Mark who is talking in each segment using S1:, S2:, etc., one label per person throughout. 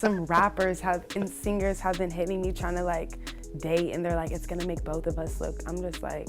S1: Some rappers have and singers have been hitting me trying to like date, and they're like, it's gonna make both of us look. I'm just like,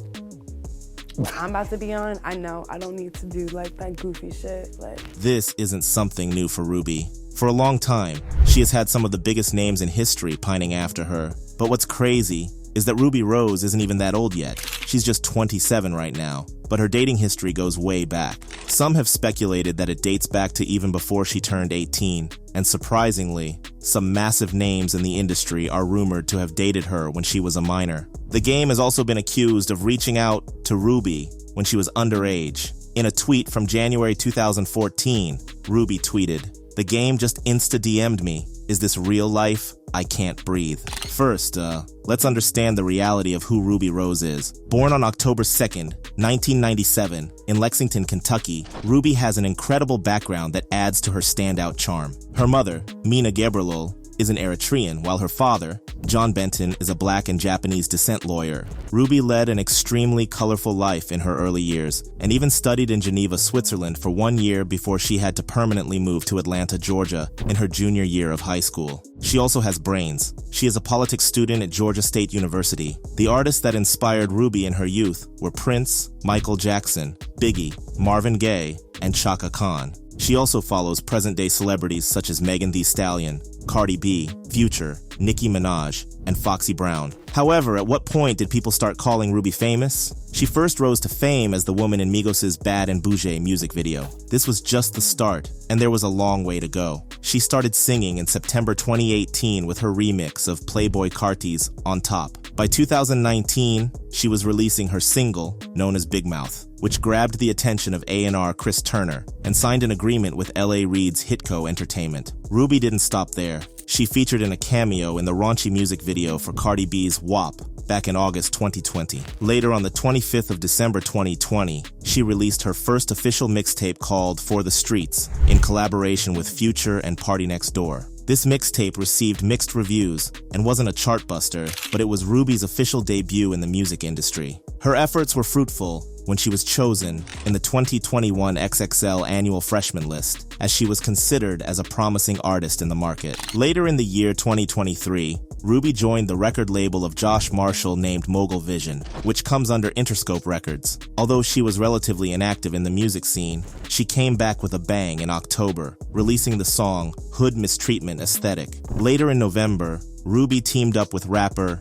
S1: what I'm about to be on, I know I don't need to do like that goofy shit. Like,
S2: this isn't something new for Ruby. For a long time, she has had some of the biggest names in history pining after her. But what's crazy is that Ruby Rose isn't even that old yet. She's just 27 right now, but her dating history goes way back. Some have speculated that it dates back to even before she turned 18, and surprisingly, some massive names in the industry are rumored to have dated her when she was a minor. The game has also been accused of reaching out to Ruby when she was underage. In a tweet from January 2014, Ruby tweeted, "The game just insta-DM'd me. Is this real life? I can't breathe." First, let's understand the reality of who Ruby Rose is. Born on October 2nd, 1997, in Lexington, Kentucky, Ruby has an incredible background that adds to her standout charm. Her mother, Mina Gebrelol, is an Eritrean, while her father, John Benton, is a Black and Japanese descent lawyer. Ruby led an extremely colorful life in her early years, and even studied in Geneva, Switzerland for 1 year before she had to permanently move to Atlanta, Georgia, in her junior year of high school. She also has brains. She is a politics student at Georgia State University. The artists that inspired Ruby in her youth were Prince, Michael Jackson, Biggie, Marvin Gaye, and Chaka Khan. She also follows present-day celebrities such as Megan Thee Stallion, Cardi B, Future, Nicki Minaj, and Foxy Brown. However, at what point did people start calling Ruby famous? She first rose to fame as the woman in Migos' Bad and Boujee music video. This was just the start, and there was a long way to go. She started singing in September 2018 with her remix of Playboi Carti's On Top. By 2019, she was releasing her single, known as Big Mouth, which grabbed the attention of A&R Chris Turner and signed an agreement with L.A. Reid's Hitco Entertainment. Ruby didn't stop there. She featured in a cameo in the raunchy music video for Cardi B's WAP back in August 2020. Later, on the 25th of December 2020, she released her first official mixtape called For the Streets in collaboration with Future and Party Next Door. This mixtape received mixed reviews and wasn't a chartbuster, but it was Ruby's official debut in the music industry. Her efforts were fruitful when she was chosen in the 2021 XXL Annual Freshman List, as she was considered as a promising artist in the market. Later in the year 2023, Ruby joined the record label of Josh Marshall named Mogul Vision, which comes under Interscope Records. Although she was relatively inactive in the music scene, she came back with a bang in October, releasing the song Hood Mistreatment Aesthetic. Later in November, Ruby teamed up with rapper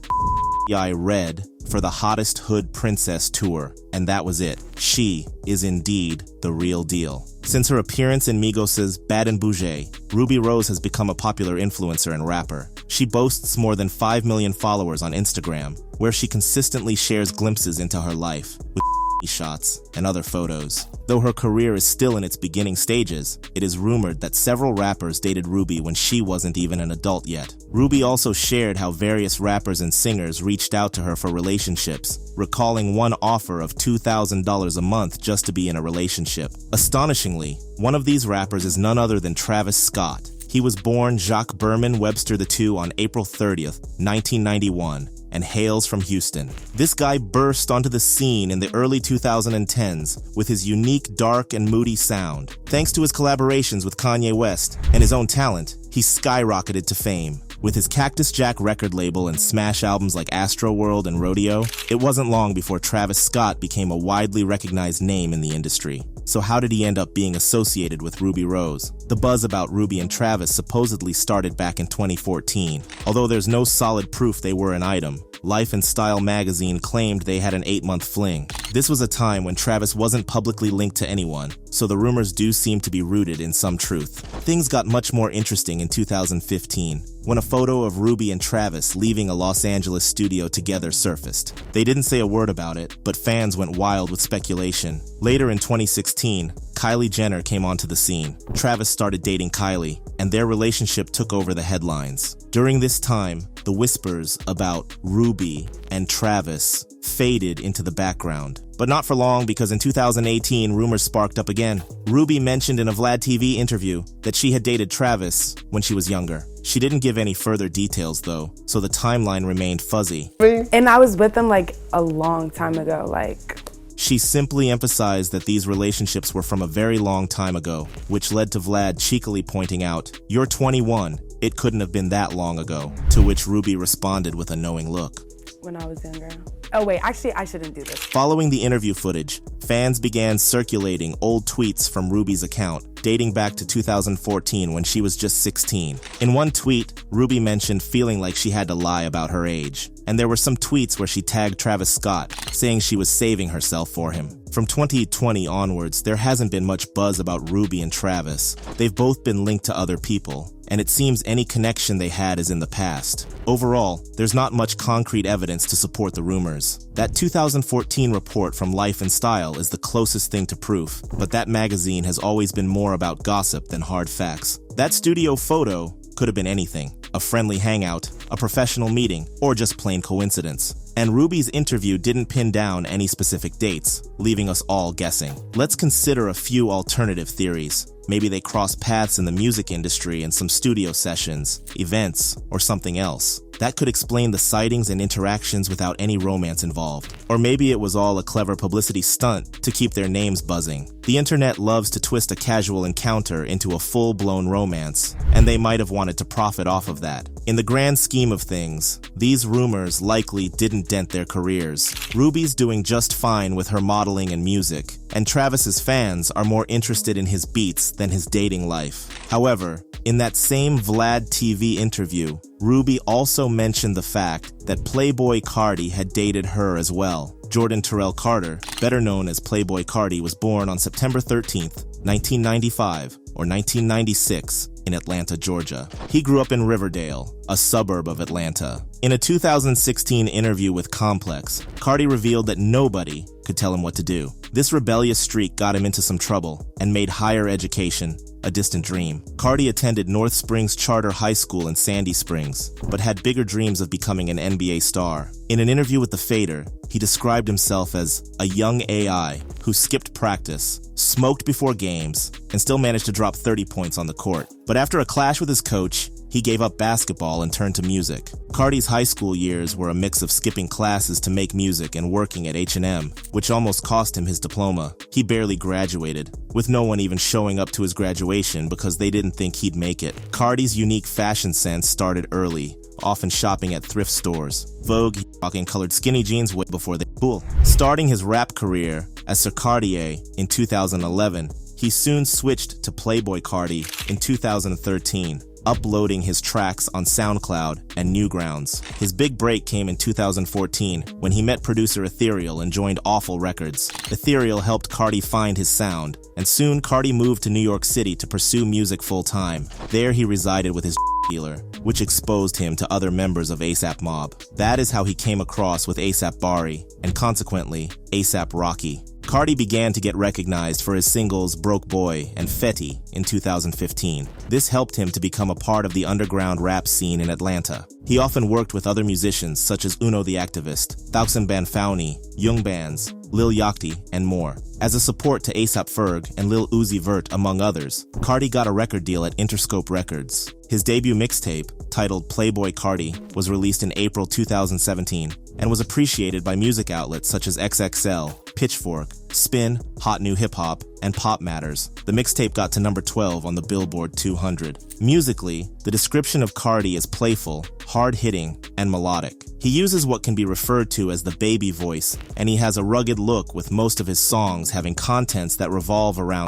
S2: Red for the Hottest Hood Princess tour, and that was it. She is indeed the real deal. Since her appearance in Migos' Bad and Boujee, Ruby Rose has become a popular influencer and rapper. She boasts more than 5 million followers on Instagram, where she consistently shares glimpses into her life, with shots and other photos. Though her career is still in its beginning stages, it is rumored that several rappers dated Ruby when she wasn't even an adult yet. Ruby also shared how various rappers and singers reached out to her for relationships, recalling one offer of $2,000 a month just to be in a relationship. Astonishingly, one of these rappers is none other than Travis Scott. He was born Jacques Berman Webster II on April 30th, 1991, and hails from Houston. This guy burst onto the scene in the early 2010s with his unique, dark, and moody sound. Thanks to his collaborations with Kanye West and his own talent, he skyrocketed to fame. With his Cactus Jack record label and smash albums like Astroworld and Rodeo, it wasn't long before Travis Scott became a widely recognized name in the industry. So how did he end up being associated with Ruby Rose? The buzz about Ruby and Travis supposedly started back in 2014. Although there's no solid proof they were an item, Life and Style magazine claimed they had an 8-month fling. This was a time when Travis wasn't publicly linked to anyone, so the rumors do seem to be rooted in some truth. Things got much more interesting in 2015, when a photo of Ruby and Travis leaving a Los Angeles studio together surfaced. They didn't say a word about it, but fans went wild with speculation. Later in 2016, Kylie Jenner came onto the scene. Travis started dating Kylie, and their relationship took over the headlines. During this time, the whispers about Ruby and Travis faded into the background. But not for long, because in 2018, rumors sparked up again. Ruby mentioned in a Vlad TV interview that she had dated Travis when she was younger. She didn't give any further details though, so the timeline remained fuzzy.
S1: and I was with them like a long time ago, like.
S2: She simply emphasized that these relationships were from a very long time ago, which led to Vlad cheekily pointing out, "You're 21, it couldn't have been that long ago, to which Ruby responded with a knowing look.
S1: When I was younger. Oh wait, actually I shouldn't do this.
S2: Following the interview footage, fans began circulating old tweets from Ruby's account, dating back to 2014 when she was just 16. In one tweet, Ruby mentioned feeling like she had to lie about her age. And there were some tweets where she tagged Travis Scott, saying she was saving herself for him. From 2020 onwards, there hasn't been much buzz about Ruby and Travis. They've both been linked to other people, and it seems any connection they had is in the past. Overall, there's not much concrete evidence to support the rumors. That 2014 report from Life and Style is the closest thing to proof, but that magazine has always been more about gossip than hard facts. That studio photo could have been anything. A friendly hangout, a professional meeting, or just plain coincidence. And Ruby's interview didn't pin down any specific dates, leaving us all guessing. Let's consider a few alternative theories. Maybe they crossed paths in the music industry in some studio sessions, events, or something else. That could explain the sightings and interactions without any romance involved. Or maybe it was all a clever publicity stunt to keep their names buzzing. The internet loves to twist a casual encounter into a full-blown romance, and they might have wanted to profit off of that. In the grand scheme of things, these rumors likely didn't dent their careers. Ruby's doing just fine with her modeling and music, and Travis's fans are more interested in his beats than his dating life. However, in that same Vlad TV interview, Ruby also mentioned the fact that Playboy Carti had dated her as well. Jordan Terrell Carter, better known as Playboy Carti, was born on September 13th, 1995 or 1996 in Atlanta, Georgia. He grew up in Riverdale, a suburb of Atlanta. In a 2016 interview with Complex, Carti revealed that nobody could tell him what to do. This rebellious streak got him into some trouble and made higher education a distant dream. Carti attended North Springs Charter High School in Sandy Springs, but had bigger dreams of becoming an NBA star. In an interview with The Fader, he described himself as a young AI who skipped practice, smoked before games, and still managed to drop 30 points on the court. But after a clash with his coach, he gave up basketball and turned to music. Carti's high school years were a mix of skipping classes to make music and working at H&M, which almost cost him his diploma. He barely graduated, with no one even showing up to his graduation because they didn't think he'd make it. Carti's unique fashion sense started early, often shopping at thrift stores. Vogue, rocking colored skinny jeans way before they were cool. Starting his rap career as Sir Cartier in 2011, he soon switched to Playboy Carti in 2013, uploading his tracks on SoundCloud and Newgrounds. His big break came in 2014 when he met producer Ethereal and joined Awful Records. Ethereal helped Carti find his sound, and soon Carti moved to New York City to pursue music full-time. There he resided with his dealer, which exposed him to other members of ASAP Mob. That is how he came across with ASAP Bari, and consequently, ASAP Rocky. Carti began to get recognized for his singles Broke Boy and Fetty in 2015. This helped him to become a part of the underground rap scene in Atlanta. He often worked with other musicians such as Uno the Activist, Thouxin Banfauni, Young Bands, Lil Yachty, and more. As a support to ASAP Ferg and Lil Uzi Vert, among others, Carti got a record deal at Interscope Records. His debut mixtape, titled Playboy Carti, was released in April 2017 and was appreciated by music outlets such as XXL, Pitchfork, Spin, Hot New Hip Hop, and Pop Matters. The mixtape got to number 12 on the Billboard 200. Musically, the description of Carti is playful, hard-hitting, and melodic. He uses what can be referred to as the baby voice, and he has a rugged look with most of his songs having contents that revolve around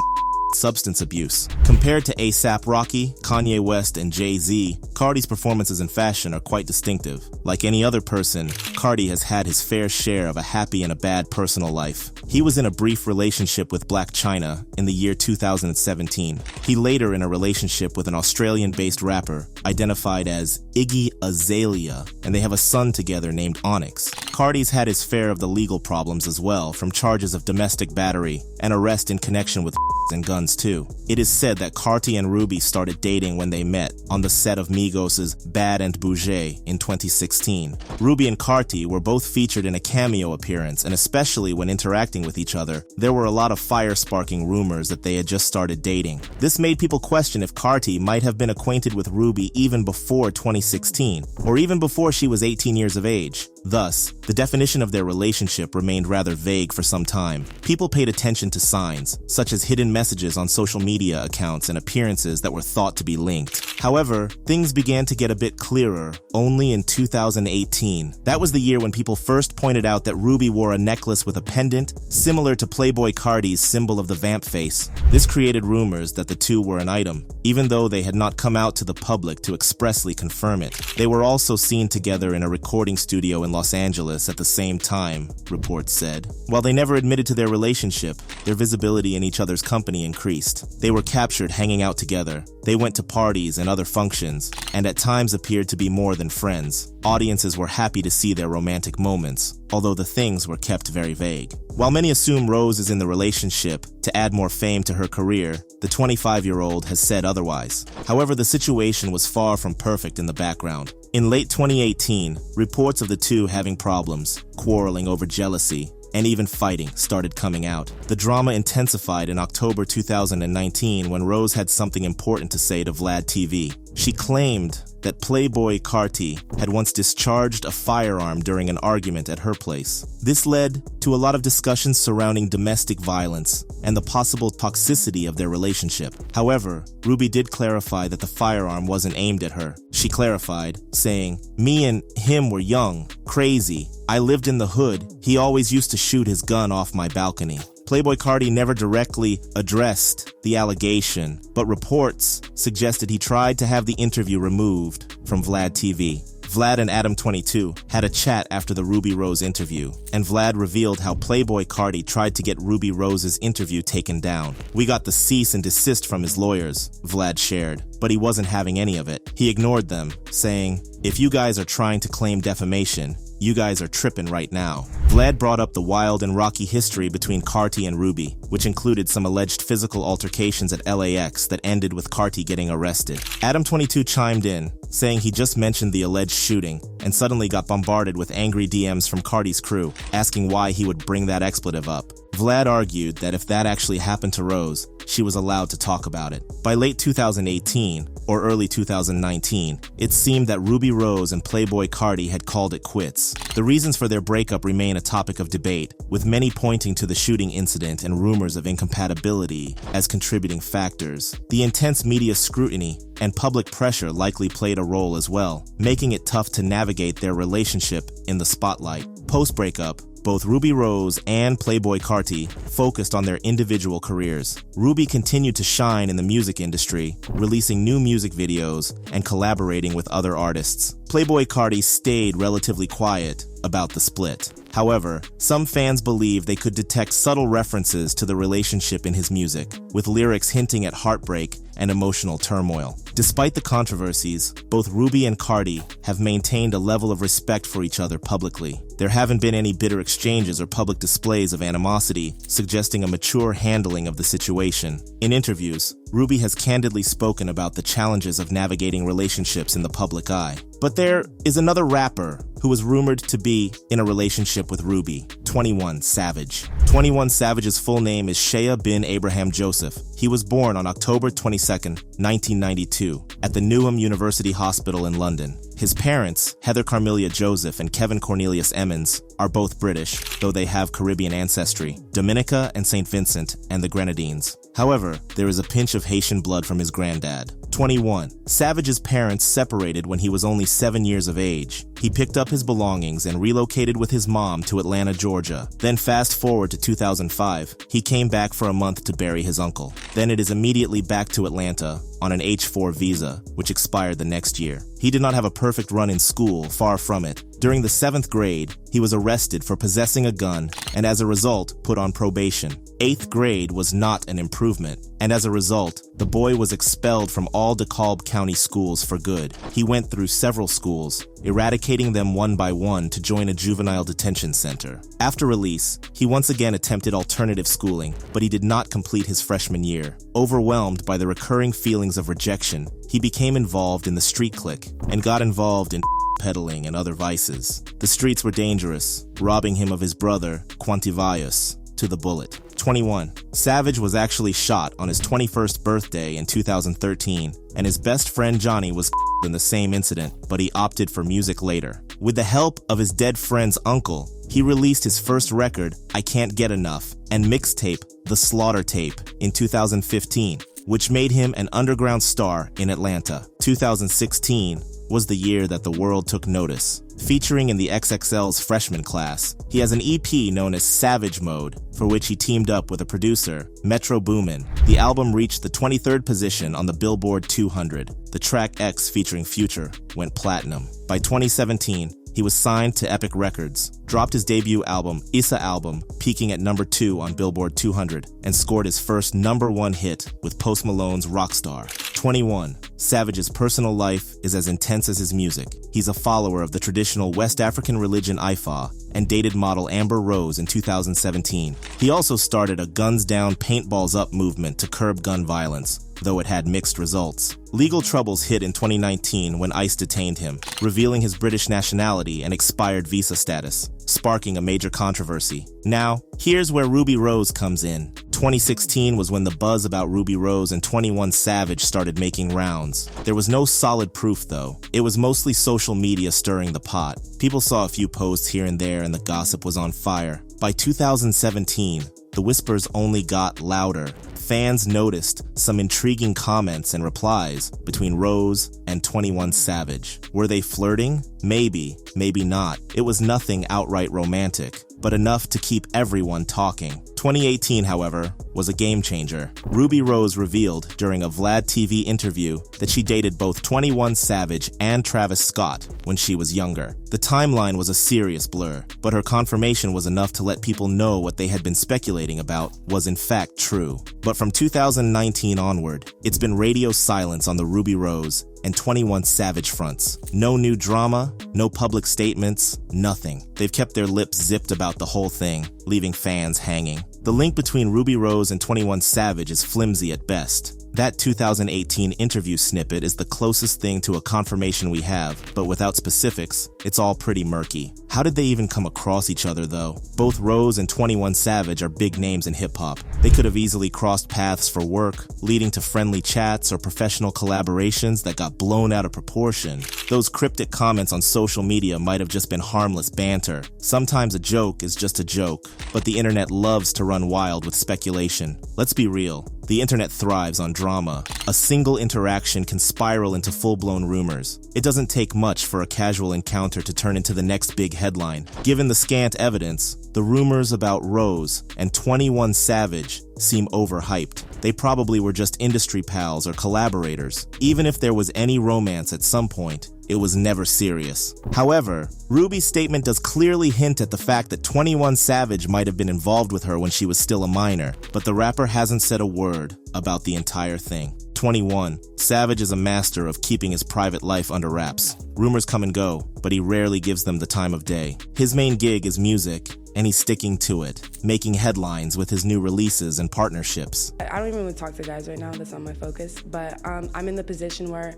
S2: substance abuse. Compared to ASAP Rocky, Kanye West, and Jay-Z, Carti's performances in fashion are quite distinctive. Like any other person, Carti has had his fair share of a happy and a bad personal life. He was in a brief relationship with Blac Chyna in the year 2017. He later in a relationship with an Australian-based rapper identified as Iggy Azalea, and they have a son together named Onyx. Carti's had his fair of the legal problems as well, from charges of domestic battery and arrest in connection with and guns too. It is said that Carti and Ruby started dating when they met on the set of Migos' Bad and Bougé in 2016. Ruby and Carti were both featured in a cameo appearance, and especially when interacting with each other, there were a lot of fire-sparking rumors that they had just started dating. This made people question if Carti might have been acquainted with Ruby even before 2016, or even before she was 18 years of age. Thus, the definition of their relationship remained rather vague for some time. People paid attention to signs, such as hidden messages on social media accounts and appearances that were thought to be linked. However, things began to get a bit clearer only in 2018. That was the year when people first pointed out that Rubi wore a necklace with a pendant similar to Playboi Carti's symbol of the vamp face. This created rumors that the two were an item, even though they had not come out to the public to expressly confirm it. They were also seen together in a recording studio in Los Angeles at the same time, reports said. While they never admitted to their relationship, their visibility in each other's company increased. They were captured hanging out together. They went to parties and other functions, and at times appeared to be more than friends. Audiences were happy to see their romantic moments, although the things were kept very vague. While many assume Rose is in the relationship to add more fame to her career, the 25-year-old has said otherwise. However, the situation was far from perfect in the background. In late 2018, reports of the two having problems, quarreling over jealousy, and even fighting started coming out. The drama intensified in October 2019 when Rose had something important to say to Vlad TV. She claimed that Playboi Carti had once discharged a firearm during an argument at her place. This led to a lot of discussions surrounding domestic violence and the possible toxicity of their relationship. However, Rubi did clarify that the firearm wasn't aimed at her. She clarified, saying, "Me and him were young, crazy. I lived in the hood. He always used to shoot his gun off my balcony." Playboi Carti never directly addressed the allegation, but reports suggested he tried to have the interview removed from Vlad TV. Vlad and Adam22 had a chat after the Rubi Rose interview, and Vlad revealed how Playboi Carti tried to get Rubi Rose's interview taken down. "We got the cease and desist from his lawyers," Vlad shared, but he wasn't having any of it. He ignored them, saying, "If you guys are trying to claim defamation, you guys are tripping right now." Vlad brought up the wild and rocky history between Carti and Rubi, which included some alleged physical altercations at LAX that ended with Carti getting arrested. Adam22 chimed in, saying he just mentioned the alleged shooting and suddenly got bombarded with angry DMs from Carti's crew, asking why he would bring that expletive up. Vlad argued that if that actually happened to Rose, she was allowed to talk about it. By late 2018, or early 2019, it seemed that Rubi Rose and Playboi Carti had called it quits. The reasons for their breakup remain a topic of debate, with many pointing to the shooting incident and rumors of incompatibility as contributing factors. The intense media scrutiny and public pressure likely played a role as well, making it tough to navigate their relationship in the spotlight. Post-breakup, both Rubi Rose and Playboi Carti focused on their individual careers. Rubi continued to shine in the music industry, releasing new music videos and collaborating with other artists. Playboi Carti stayed relatively quiet about the split. However, some fans believe they could detect subtle references to the relationship in his music, with lyrics hinting at heartbreak and emotional turmoil. Despite the controversies, both Rubi and Carti have maintained a level of respect for each other publicly. There haven't been any bitter exchanges or public displays of animosity, suggesting a mature handling of the situation. In interviews, Rubi has candidly spoken about the challenges of navigating relationships in the public eye. But there is another rapper who was rumored to be in a relationship with Rubi, 21 Savage. 21 Savage's full name is Shea bin Abraham Joseph. He was born on October 22, 1992, at the Newham University Hospital in London. His parents, Heather Carmelia Joseph and Kevin Cornelius Emmons, are both British, though they have Caribbean ancestry, Dominica and St. Vincent and the Grenadines. However, there is a pinch of Haitian blood from his granddad. 21. Savage's parents separated when he was only 7 years of age. He picked up his belongings and relocated with his mom to Atlanta, Georgia. Then fast forward to 2005, he came back for a month to bury his uncle. Then it is immediately back to Atlanta on an H-4 visa, which expired the next year. He did not have a perfect run in school, far from it. During the 7th grade, he was arrested for possessing a gun and as a result, put on probation. 8th grade was not an improvement, and as a result, the boy was expelled from all DeKalb County schools for good. He went through several schools, eradicating them one by one to join a juvenile detention center. After release, he once again attempted alternative schooling, but he did not complete his freshman year. Overwhelmed by the recurring feelings of rejection, he became involved in the street clique and got involved in peddling and other vices. The streets were dangerous, robbing him of his brother, Quantivius. to the bullet. 21. Savage was actually shot on his 21st birthday in 2013, and his best friend Johnny was in the same incident, but he opted for music later. With the help of his dead friend's uncle, he released his first record, I Can't Get Enough, and mixtape, The Slaughter Tape, in 2015, which made him an underground star in Atlanta. 2016 was the year that the world took notice. Featuring in the XXL's freshman class, he has an EP known as Savage Mode, for which he teamed up with a producer, Metro Boomin. The album reached the 23rd position on the Billboard 200. The track X featuring Future went platinum. By 2017, he was signed to Epic Records, dropped his debut album, Issa Album, peaking at number 2 on Billboard 200, and scored his first number 1 hit with Post Malone's Rockstar. 21. Savage's personal life is as intense as his music. He's a follower of the traditional West African religion Ifa and dated model Amber Rose in 2017. He also started a Guns Down, Paintballs Up movement to curb gun violence, though it had mixed results. Legal troubles hit in 2019 when ICE detained him, revealing his British nationality and expired visa status, sparking a major controversy. Now, here's where Rubi Rose comes in. 2016 was when the buzz about Rubi Rose and 21 Savage started making rounds. There was no solid proof, though. It was mostly social media stirring the pot. People saw a few posts here and there and the gossip was on fire. By 2017, the whispers only got louder. Fans noticed some intriguing comments and replies between Rose and 21 Savage. Were they flirting? Maybe, maybe not. It was nothing outright romantic, but enough to keep everyone talking. 2018, however, was a game changer. Rubi Rose revealed during a Vlad TV interview that she dated both 21 Savage and Travis Scott when she was younger. The timeline was a serious blur, but her confirmation was enough to let people know what they had been speculating about was in fact true. But from 2019 onward, it's been radio silence on the Rubi Rose and 21 Savage fronts. No new drama, no public statements, nothing. They've kept their lips zipped about the whole thing, leaving fans hanging. The link between Rubi Rose and 21 Savage is flimsy at best. That 2018 interview snippet is the closest thing to a confirmation we have, but without specifics, it's all pretty murky. How did they even come across each other, though? Both Rose and 21 Savage are big names in hip-hop. They could have easily crossed paths for work, leading to friendly chats or professional collaborations that got blown out of proportion. Those cryptic comments on social media might have just been harmless banter. Sometimes a joke is just a joke, but the internet loves to run wild with speculation. Let's be real. The internet thrives on drama. A single interaction can spiral into full-blown rumors. It doesn't take much for a casual encounter to turn into the next big headline. Given the scant evidence, the rumors about Rose and 21 Savage seem overhyped. They probably were just industry pals or collaborators. Even if there was any romance at some point, it was never serious. However, Rubi's statement does clearly hint at the fact that 21 Savage might have been involved with her when she was still a minor, but the rapper hasn't said a word about the entire thing. 21. Savage is a master of keeping his private life under wraps. Rumors come and go, but he rarely gives them the time of day. His main gig is music, and he's sticking to it, making headlines with his new releases and partnerships.
S1: I don't even want to talk to guys right now, that's not my focus, but I'm in the position where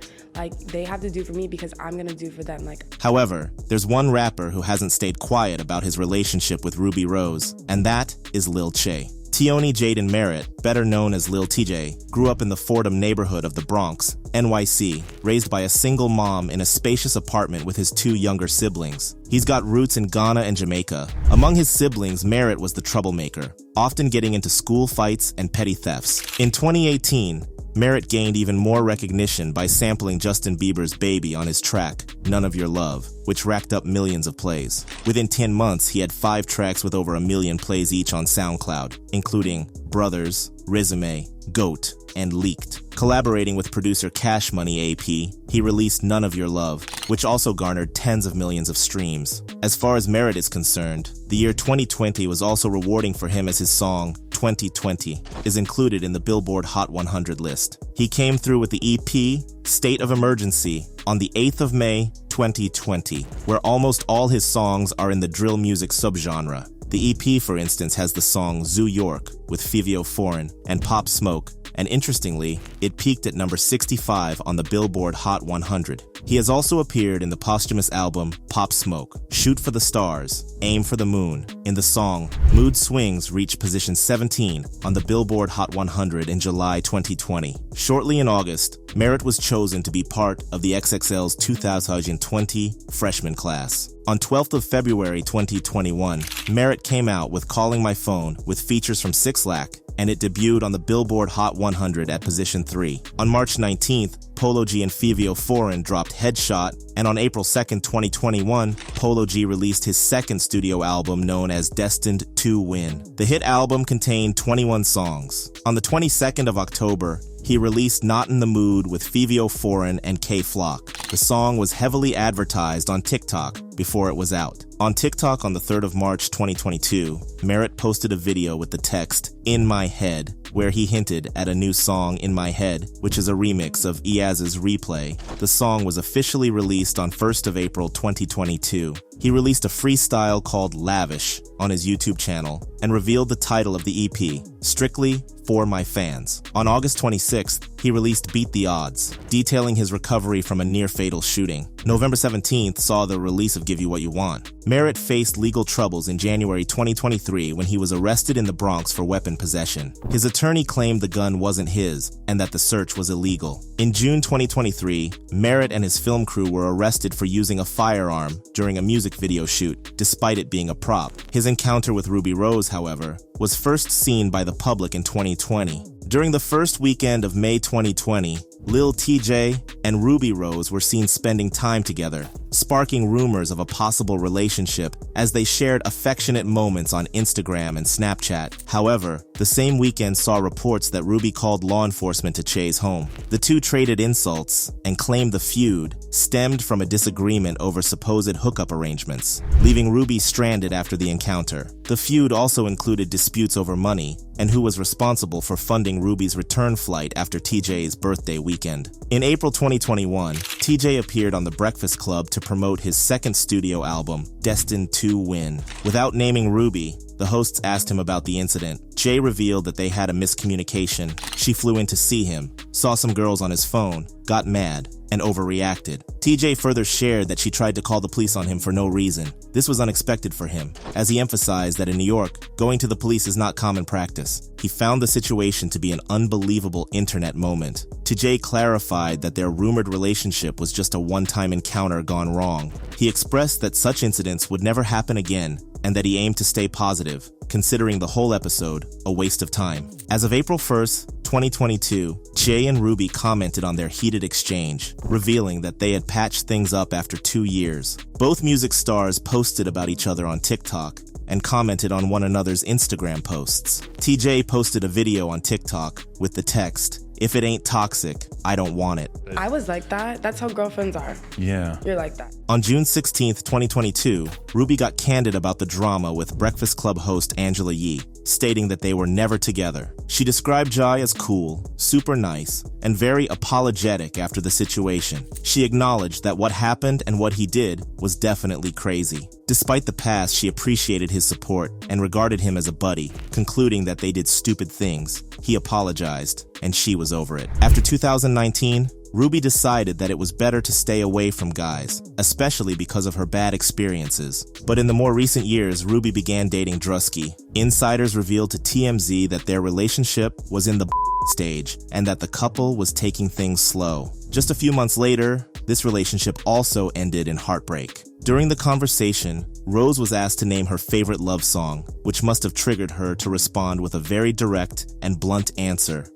S1: they have to do for me because I'm gonna do for them.
S2: However, there's one rapper who hasn't stayed quiet about his relationship with Rubi Rose, and that is Lil Che. Tioni Jaden Merritt, better known as Lil TJ, grew up in the Fordham neighborhood of the Bronx, NYC, raised by a single mom in a spacious apartment with his 2 younger siblings. He's got roots in Ghana and Jamaica. Among his siblings, Merritt was the troublemaker, often getting into school fights and petty thefts. In 2018, Merritt gained even more recognition by sampling Justin Bieber's Baby on his track, None of Your Love, which racked up millions of plays. Within 10 months, he had 5 tracks with over 1 million plays each on SoundCloud, including Brothers, Resume, Goat, and Leaked. Collaborating with producer Cash Money AP, he released None of Your Love, which also garnered tens of millions of streams. As far as Merritt is concerned, the year 2020 was also rewarding for him as his song, 2020, is included in the Billboard Hot 100 list. He came through with the EP, State of Emergency, on the 8th of May, 2020, where almost all his songs are in the drill music subgenre. The EP, for instance, has the song Zoo York with Fivio Foreign and Pop Smoke and interestingly, it peaked at number 65 on the Billboard Hot 100. He has also appeared in the posthumous album Pop Smoke, Shoot for the Stars, Aim for the Moon. In the song, Mood Swings reached position 17 on the Billboard Hot 100 in July 2020. Shortly in August, Merritt was chosen to be part of the XXL's 2020 freshman class. On 12th of February 2021, Merritt came out with Calling My Phone with features from 6 Lack, and it debuted on the Billboard Hot 100 at position 3. On March 19th, Polo G and Fivio Foreign dropped Headshot, and on April 2nd, 2021, Polo G released his second studio album known as Destined to Win. The hit album contained 21 songs. On the 22nd of October, he released Not in the Mood with Fivio Foreign and K Flock. The song was heavily advertised on TikTok before it was out. On TikTok on the 3rd of March 2022, Merritt posted a video with the text, "In My Head," where he hinted at a new song, In My Head, which is a remix of Iaz's Replay. The song was officially released on 1st of April 2022. He released a freestyle called Lavish on his YouTube channel and revealed the title of the EP, Strictly for My Fans. On August 26th, he released Beat the Odds, detailing his recovery from a near-fatal shooting. November 17th saw the release of Give You What You Want. Merritt faced legal troubles in January 2023 when he was arrested in the Bronx for weapon possession. His attorney claimed the gun wasn't his and that the search was illegal. In June 2023, Merritt and his film crew were arrested for using a firearm during a music video shoot, despite it being a prop. His encounter with Ruby Rose, however, was first seen by the public in 2020. During the first weekend of May 2020, Lil TJ and Ruby Rose were seen spending time together, sparking rumors of a possible relationship as they shared affectionate moments on Instagram and Snapchat. However, the same weekend saw reports that Ruby called law enforcement to Che's home. The two traded insults and claimed the feud stemmed from a disagreement over supposed hookup arrangements, leaving Ruby stranded after the encounter. The feud also included disputes over money and who was responsible for funding Ruby's return flight after TJ's birthday weekend. In April 2021, TJ appeared on The Breakfast Club to promote his second studio album, Destined to Win. Without naming Ruby, the hosts asked him about the incident. Jay revealed that they had a miscommunication. She flew in to see him, saw some girls on his phone, got mad, and overreacted. TJ further shared that she tried to call the police on him for no reason. This was unexpected for him, as he emphasized that in New York, going to the police is not common practice. He found the situation to be an unbelievable internet moment. TJ clarified that their rumored relationship was just a one-time encounter gone wrong. He expressed that such incidents would never happen again, and that he aimed to stay positive, considering the whole episode a waste of time. As of April 1st, 2022, Jay and Ruby commented on their heated exchange, revealing that they had patched things up after 2 years. Both music stars posted about each other on TikTok and commented on one another's Instagram posts. TJ posted a video on TikTok with the text, "If it ain't toxic, I don't want it."
S1: I was like that. That's how girlfriends are.
S3: Yeah.
S1: You're like that.
S2: On June 16th, 2022, Ruby got candid about the drama with Breakfast Club host Angela Yee, stating that they were never together. She described Jai as cool, super nice, and very apologetic after the situation. She acknowledged that what happened and what he did was definitely crazy. Despite the past, she appreciated his support and regarded him as a buddy, concluding that they did stupid things. He apologized, and she was over it. After 2019, Ruby decided that it was better to stay away from guys, especially because of her bad experiences. But in the more recent years, Ruby began dating Drusky. Insiders revealed to TMZ that their relationship was in the stage and that the couple was taking things slow. Just a few months later, this relationship also ended in heartbreak. During the conversation, Rose was asked to name her favorite love song, which must have triggered her to respond with a very direct and blunt answer.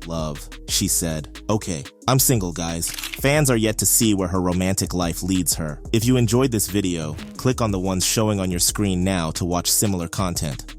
S2: "Love," she said. "Okay, I'm single, guys." Fans are yet to see where her romantic life leads her. If you enjoyed this video, click on the ones showing on your screen now to watch similar content.